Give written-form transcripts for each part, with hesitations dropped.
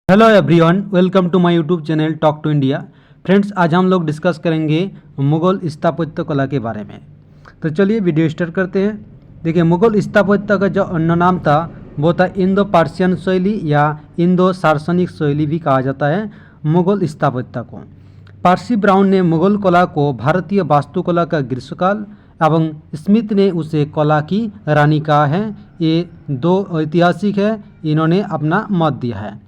Hello everyone, welcome to my YouTube channel talk to India. Friends, आज हम लोग discuss करेंगे मुगल स्थापत्य कला के बारे में। तो चलिए वीडियो स्टार्ट करते हैं। देखिए, मुगल स्थापत्य का जो अन्य नाम था वो था इंडो पार्सियन शैली या इंडो सार्सनिक शैली भी कहा जाता है मुगल स्थापत्य को। पारसी ब्राउन ने मुगल कला को भारतीय वास्तुकला का ग्रीष्मकाल एवं स्मिथ ने उसे कला की रानी कहा है। ये दो ऐतिहासिक है, इन्होंने अपना मत दिया है।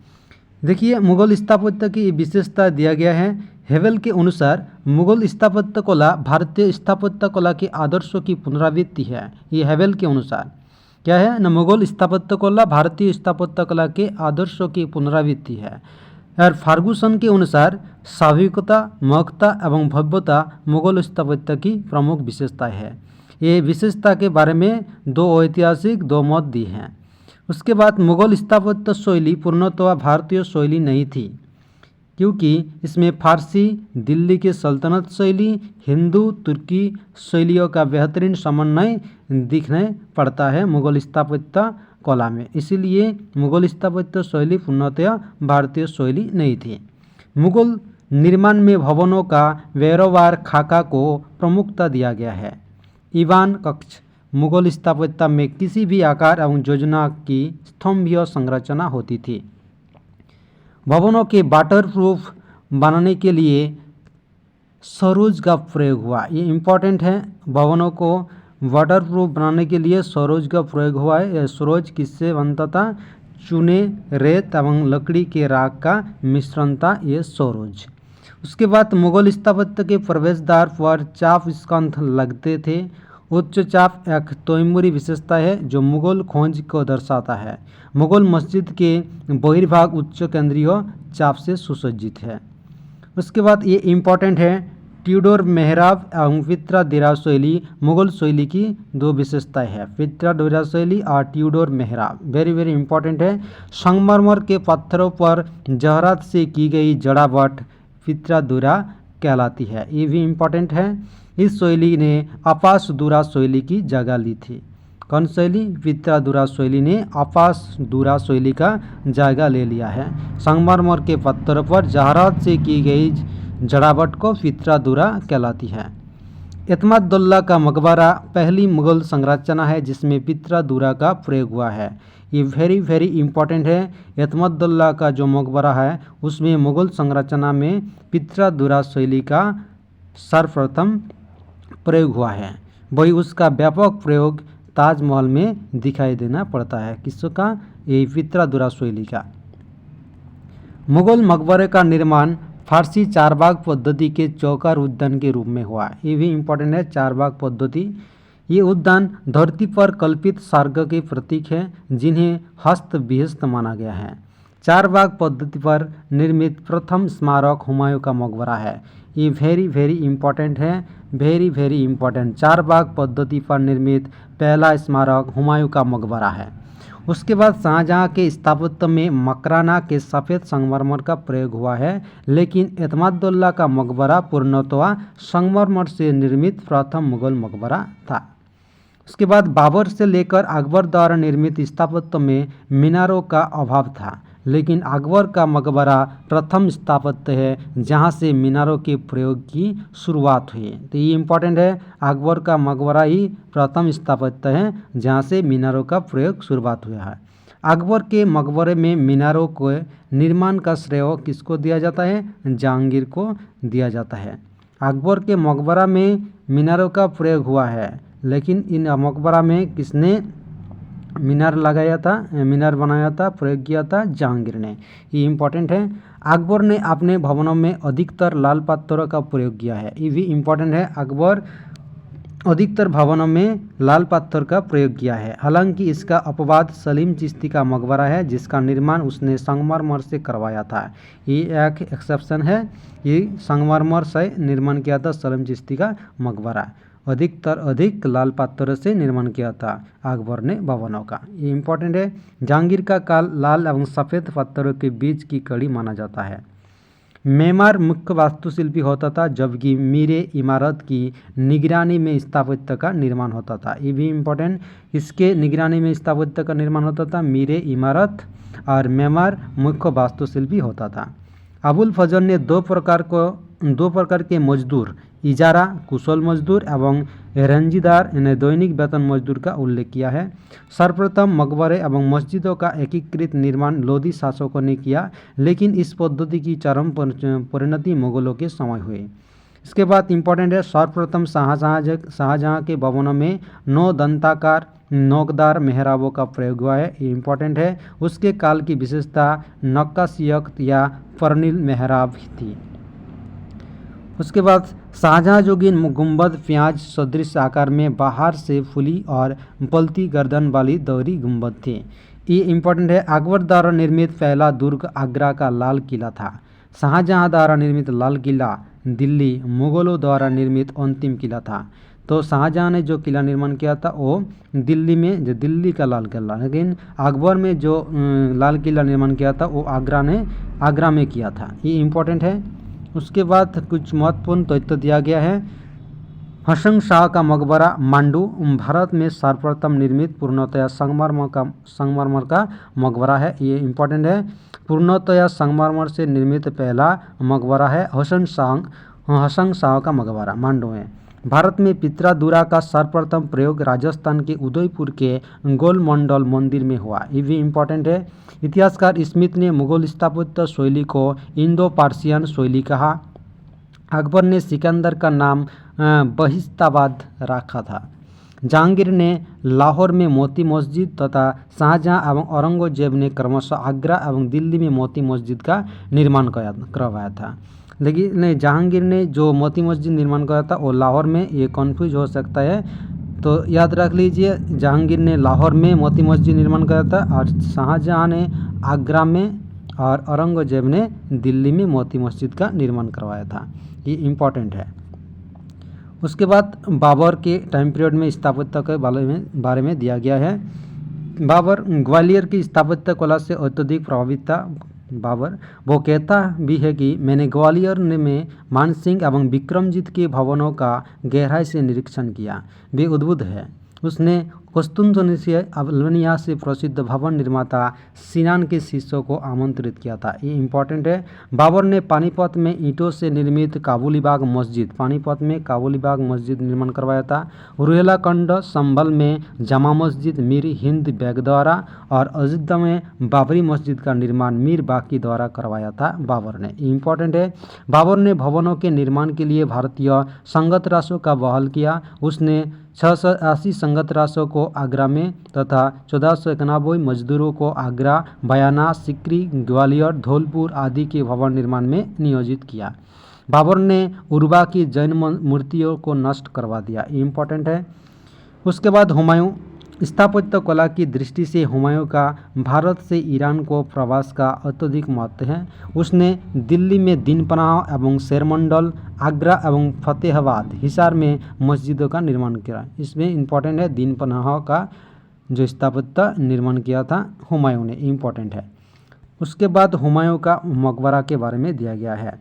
देखिए, मुगल स्थापत्य की विशेषता दिया गया है। हेवेल के अनुसार मुगल स्थापत्य कला भारतीय स्थापत्य कला के आदर्शों की पुनरावृत्ति है। ये हेवेल के अनुसार क्या है ना, मुगल स्थापत्य कला भारतीय स्थापत्य कला के आदर्शों की पुनरावृत्ति है। और फार्गुसन के अनुसार स्वाभाविकता, मौखता एवं भव्यता मुगल स्थापत्य की प्रमुख विशेषता है। ये विशेषता के बारे में दो ऐतिहासिक दो मत दिए हैं। उसके बाद मुगल स्थापत्य शैली पूर्णतः भारतीय शैली नहीं थी, क्योंकि इसमें फारसी, दिल्ली की सल्तनत शैली, हिंदू, तुर्की शैलियों का बेहतरीन समन्वय दिखने पड़ता है मुगल स्थापत्य कला में। इसीलिए मुगल स्थापत्य शैली पूर्णतः भारतीय शैली नहीं थी। मुगल निर्माण में भवनों का व्यवहार खाका को प्रमुखता दिया गया है। ईवान कक्ष मुगल स्थापत्य में किसी भी आकार एवं योजना की स्तंभीय संरचना होती थी। भवनों के वाटरप्रूफ बनाने के लिए सरोज का प्रयोग हुआ। ये इम्पोर्टेंट है। भवनों को वाटरप्रूफ बनाने के लिए सरोज का प्रयोग हुआ है। यह सरोज किससे बनता था? चूने, रेत एवं लकड़ी के राख का मिश्रण था ये सरोज। उसके बाद मुगल स्थापत्य के प्रवेश द्वार पर चाप स्कंध लगते थे। उच्च चाप एक तैमूरी विशेषता है जो मुगल खोज को दर्शाता है। मुगल मस्जिद के बहिर्भाग उच्च केंद्रीय चाप से सुसज्जित है। उसके बाद ये इम्पोर्टेंट है, ट्यूडोर मेहराब एवं पित्रा शैली मुगल शैली की दो विशेषताएं हैं, पित्रा शैली और ट्यूडोर मेहराब। वेरी वेरी इंपॉर्टेंट है। संगमरमर के पत्थरों पर जहरात से की गई जड़ावट पित्रा कहलाती है। ये भी इम्पोर्टेंट है। इस शैली ने अपासदुरा शैली की जगह ली थी। कौन शैली? पित्रा शैली ने अपासदुरा शैली का जगह ले लिया है। संगमरमर के पत्थरों पर जहरात से की गई जड़ावट को पित्रा कहलाती है। एतमादुल्ला का मकबरा पहली मुगल संरचना है जिसमें पित्रा का प्रयोग हुआ है। ये वेरी वेरी इंपॉर्टेंट है। एतमादुल्ला का जो मकबरा है उसमें मुगल संरचना में पित्रा शैली का सर्वप्रथम प्रयोग हुआ है। वही उसका व्यापक प्रयोग ताजमहल में दिखाई देना पड़ता है। किसका? ये पित्रा शैली का। मुगल मकबरे का निर्माण फारसी चारबाग पद्धति के चौकार उद्यान के रूप में हुआ। ये भी इम्पोर्टेंट है, चारबाग पद्धति। ये उद्यान धरती पर कल्पित स्वर्ग के प्रतीक है जिन्हें हस्त विहस्त माना गया है। चारबाग पद्धति पर निर्मित प्रथम स्मारक हुमायूं का मकबरा है। ये वेरी वेरी इंपॉर्टेंट है, वेरी वेरी इंपॉर्टेंट। चारबाग पद्धति पर निर्मित पहला स्मारक हुमायूं का मकबरा है। उसके बाद शाहजहाँ के स्थापत्य में मकराना के सफ़ेद संगमरमर का प्रयोग हुआ है, लेकिन एतमादुल्ला का मकबरा पूर्णतः संगमरमर से निर्मित प्रथम मुगल मकबरा था। उसके बाद बाबर से लेकर अकबर द्वारा निर्मित स्थापत्य में मीनारों का अभाव था, लेकिन अकबर का मकबरा प्रथम स्थापत्य है जहां से मीनारों के प्रयोग की शुरुआत हुई। तो ये इम्पोर्टेंट है, अकबर का मकबरा ही प्रथम स्थापत्य है जहां से मीनारों का प्रयोग शुरुआत हुआ है। अकबर के मकबरे में मीनारों को निर्माण का श्रेय किसको दिया जाता है? जहांगीर को दिया जाता है। अकबर के मकबरा में मीनारों का प्रयोग हुआ है, लेकिन इन मकबरा में किसने मीनार लगाया था, मीनार बनाया था, प्रयोग किया था? जहांगीर ने। ये इम्पोर्टेंट है। अकबर ने अपने भवनों में अधिकतर लाल पत्थरों का प्रयोग किया है। ये भी इम्पोर्टेंट है। अकबर अधिकतर भवनों में लाल पत्थर का प्रयोग किया है। हालांकि इसका अपवाद सलीम चिश्ती का मकबरा है जिसका निर्माण उसने संगमरमर से करवाया था। ये एक एक्सेप्शन है। ये संगमरमर से निर्माण किया था सलीम चिश्ती का मकबरा। अधिक लाल पत्थरों से निर्माण किया था अकबर ने भवनों का। ये इम्पोर्टेंट है। जहांगीर का काल लाल एवं सफ़ेद पत्थरों के बीच की कड़ी माना जाता है। मेमार मुख्य वास्तुशिल्पी होता था, जबकि मीरे इमारत की निगरानी में स्थापत्य का निर्माण होता था। ये भी इम्पोर्टेंट, इसके निगरानी में स्थापत्य का निर्माण होता था मीरे इमारत, और मेमार मुख्य वास्तुशिल्पी होता था। अबुल फजल ने दो प्रकार के मजदूर, इजारा कुशल मजदूर एवं रंजीदार यानी दैनिक वेतन मजदूर का उल्लेख किया है। सर्वप्रथम मकबरे एवं मस्जिदों का एकीकृत निर्माण लोधी शासकों ने किया, लेकिन इस पद्धति की चरम परिणति मुगलों के समय हुई। इसके बाद इम्पोर्टेंट है, सर्वप्रथम शाहजहाँ के भवनों में 9 दंताकार नोकदार मेहराबों का प्रयोग हुआ है, ये इम्पोर्टेंट है। उसके काल की विशेषता नक्काशियत या फर्निल मेहराब थी। उसके बाद शाहजहाँ जोगी गुंबद प्याज सदृश आकार में बाहर से फूली और पलती गर्दन वाली दोहरी गुंबद थी। ये इम्पोर्टेंट है। अकबर द्वारा निर्मित पहला दुर्ग आगरा का लाल किला था। शाहजहाँ द्वारा निर्मित लाल किला दिल्ली मुगलों द्वारा निर्मित अंतिम किला था। तो शाहजहाँ ने जो किला निर्माण किया था वो दिल्ली में, जो दिल्ली का लाल किला, लेकिन अकबर में जो लाल किला निर्माण किया था वो आगरा में किया था। ये इम्पोर्टेंट है। उसके बाद कुछ महत्वपूर्ण तथ्य दिया गया है। हसन शाह का मकबरा मांडू भारत में सर्वप्रथम निर्मित पूर्णतया संगमरमर का मकबरा है, ये इम्पोर्टेंट है। पूर्णतया संगमरमर से निर्मित पहला मकबरा है हसन शाह का मकबरा मांडू में। भारत में पित्रादुरा का सर्वप्रथम प्रयोग राजस्थान के उदयपुर के गोलमंडल मंदिर में हुआ, ये भी इम्पोर्टेंट है। इतिहासकार स्मिथ ने मुगल स्थापत्य शैली को इंडो पार्सियन शैली कहा। अकबर ने सिकंदर का नाम बहिस्ताबाद रखा था। जहांगीर ने लाहौर में मोती मस्जिद तथा शाहजहाँ एवं औरंगजेब ने क्रमशः आगरा एवं दिल्ली में मोती मस्जिद का निर्माण करवाया था। लेकिन जहांगीर ने जो मोती मस्जिद निर्माण कराया था वो लाहौर में, ये कन्फ्यूज हो सकता है, तो याद रख लीजिए जहांगीर ने लाहौर में मोती मस्जिद निर्माण कराया था और शाहजहाँ ने आगरा में और औरंगजेब ने दिल्ली में मोती मस्जिद का निर्माण करवाया था, ये इम्पोर्टेंट है। उसके बाद बाबर के टाइम पीरियड में स्थापत्य के बारे में दिया गया है। बाबर ग्वालियर की स्थापत्य कला से अत्यधिक प्रभावित था। बाबर वो कहता भी है कि मैंने ग्वालियर में मानसिंह एवं विक्रमजीत के भवनों का गहराई से निरीक्षण किया, वे अद्भुत है। उसने कुस्तुनतनिया अल्बानिया से प्रसिद्ध भवन निर्माता सिनान के शिष्यों को आमंत्रित किया था, ये इम्पोर्टेंट है। बाबर ने पानीपत में ईंटों से निर्मित काबुलीबाग मस्जिद निर्माण करवाया था। रुहेलाखंड संभल में जामा मस्जिद मीर हिंद बेग द्वारा और अयोध्या में बाबरी मस्जिद का निर्माण मीर बाकी द्वारा करवाया था बाबर ने, इम्पोर्टेंट है। बाबर ने भवनों के निर्माण के लिए भारतीय संगत रासों का बहाल किया। उसने 680 संगत रासों को आगरा में तथा 1491 मजदूरों को आगरा, बयाना, सिकरी, ग्वालियर, धौलपुर आदि के भवन निर्माण में नियोजित किया। बाबर ने उर्वा की जैन मूर्तियों को नष्ट करवा दिया, इम्पोर्टेंट है। उसके बाद हुमायूं, स्थापत्य कला की दृष्टि से हुमायूं का भारत से ईरान को प्रवास का अत्यधिक महत्व है। उसने दिल्ली में दीनपनाह एवं शेरमंडल, आगरा एवं फतेहाबाद, हिसार में मस्जिदों का निर्माण किया। इसमें इम्पोर्टेंट है दीनपनाह का जो स्थापत्य निर्माण किया था हुमायूं ने, इम्पोर्टेंट है। उसके बाद हुमायूं का मकबरा के बारे में दिया गया है।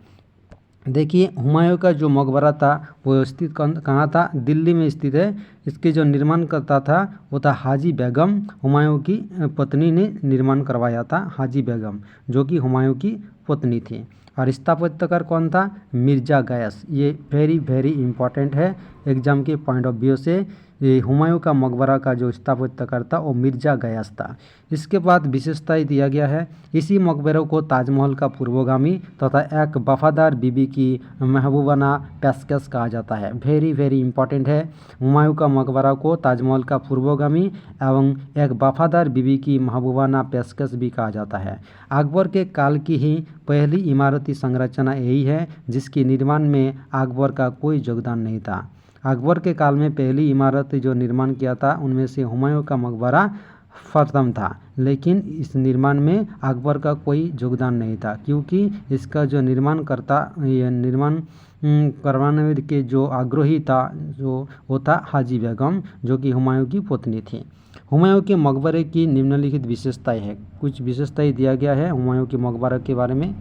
देखिए हुमायूं का जो मकबरा था वो स्थित कहाँ था, दिल्ली में स्थित है। इसके जो निर्माण करता था वो था हाजी बेगम, हुमायूं की पत्नी ने निर्माण करवाया था, हाजी बेगम जो कि हुमायूं की पत्नी थी। और स्थापत्यकार कौन था, मिर्ज़ा गयास। ये वेरी वेरी इंपॉर्टेंट है एग्जाम के पॉइंट ऑफ व्यू से। ये हुमायूं का मकबरा का जो स्थापत्यकार था वो मिर्ज़ा गयास था। इसके बाद विशेषताएं दिया गया है। इसी मकबरे को ताजमहल का पूर्वगामी तथा एक वफादार बीबी की महबूबाना पेशकश कहा जाता है, वेरी वेरी इंपॉर्टेंट है। हुमायूं का मकबरा को ताजमहल का पूर्वगामी एवं एक वफादार बीबी की महबूबाना पेशकश भी कहा जाता है। अकबर के काल की ही पहली इमारती संरचना यही है जिसके निर्माण में अकबर का कोई योगदान नहीं था। अकबर के काल में पहली इमारत जो निर्माण किया था उनमें से हुमायूं का मकबरा प्रथम था, लेकिन इस निर्माण में अकबर का कोई योगदान नहीं था क्योंकि इसका जो निर्माण करवाने के जो आग्रही था जो वो था हाजी बेगम जो कि हुमायूं की पत्नी थी। हुमायूं के मकबरे की निम्नलिखित विशेषताएं हैं, कुछ विशेषताएं दिया गया है हुमायूं के मकबरे के बारे में।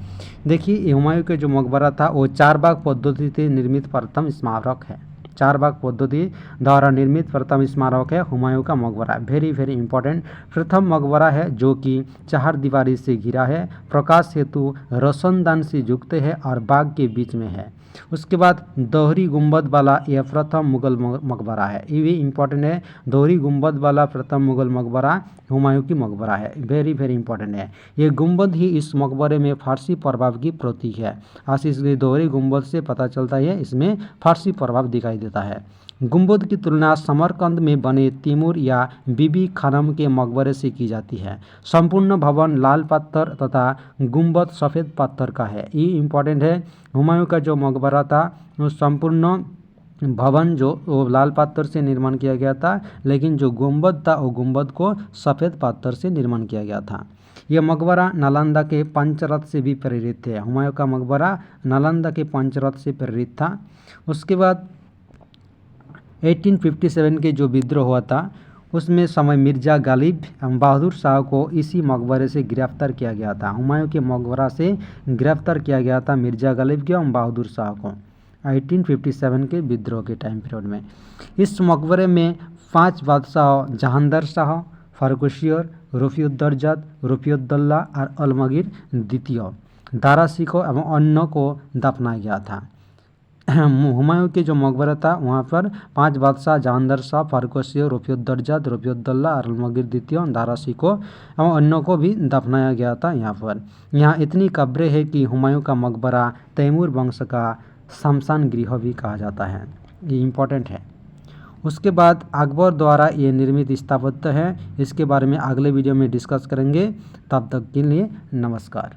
देखिए हुमायूं के जो मकबरा था वो चारबाग पद्धति से निर्मित प्रथम स्मारक है। चारबाग पद्धति द्वारा निर्मित प्रथम स्मारक है हुमायूं का मकबरा। वेरी वेरी इंपॉर्टेंट प्रथम मकबरा है जो कि चार दीवारी से घिरा है, प्रकाश हेतु रोशनदान से युक्त है और बाग के बीच में है। उसके बाद दोहरी गुंबद वाला यह प्रथम मुगल मकबरा है। ये भी इंपॉर्टेंट है। दोहरी गुंबद वाला प्रथम मुगल मकबरा हुमायूं की मकबरा है। वेरी वेरी इंपॉर्टेंट है। ये गुंबद ही इस मकबरे में फारसी प्रभाव की प्रतीक है। आज इसलिए दोहरी गुंबद से पता चलता है इसमें फारसी प्रभाव दिखाई देता है। गुंबद की तुलना समरकंद में बने तैमूर या बीबी खानम के मकबरे से की जाती है। संपूर्ण भवन लाल पत्थर तथा गुंबद सफ़ेद पत्थर का है। ये इंपॉर्टेंट है। हुमायूं का जो मकबरा था वो संपूर्ण भवन जो वो लाल पत्थर से निर्माण किया गया था, लेकिन जो गुंबद था वो गुंबद को सफ़ेद पत्थर से निर्माण किया गया था। यह मकबरा नालंदा के पंचरथ से भी प्रेरित है। हुमायूं का मकबरा नालंदा के पंचरथ से प्रेरित था। उसके बाद 1857 के जो विद्रोह हुआ था उसमें समय मिर्ज़ा गालिब एवं बहादुर शाह को इसी मकबरे से गिरफ्तार किया गया था। हुमायूं के मकबरा से गिरफ्तार किया गया था मिर्ज़ा गालिब को एवं बहादुर शाह को 1857 के विद्रोह के टाइम पीरियड में। इस मकबरे में 5 बादशाह जहांगीर शाह, फारुकशियर, रफ़ीउद्दर्जत, रफ़ीउद्दौला और अलमगीर द्वितीय, दारा शिकोह एवं अन्य को दफनाया गया था। हुमायूं के जो मकबरा था वहाँ पर 5 बादशाह जहांगीर शाह, फारुकशियर, रफ़ीउद्दर्जत, रफ़ीउद्दौला और अलमगीर द्वितीय, दारा शिकोह एवं अन्यों को भी दफनाया गया था। यहाँ इतनी कब्रें हैं कि हुमायूं का मकबरा तैमूर वंश का शमशान गृह भी कहा जाता है। ये इम्पोर्टेंट है। उसके बाद अकबर द्वारा ये निर्मित स्थापत्य है। इसके बारे में अगले वीडियो में डिस्कस करेंगे। तब तक के लिए नमस्कार।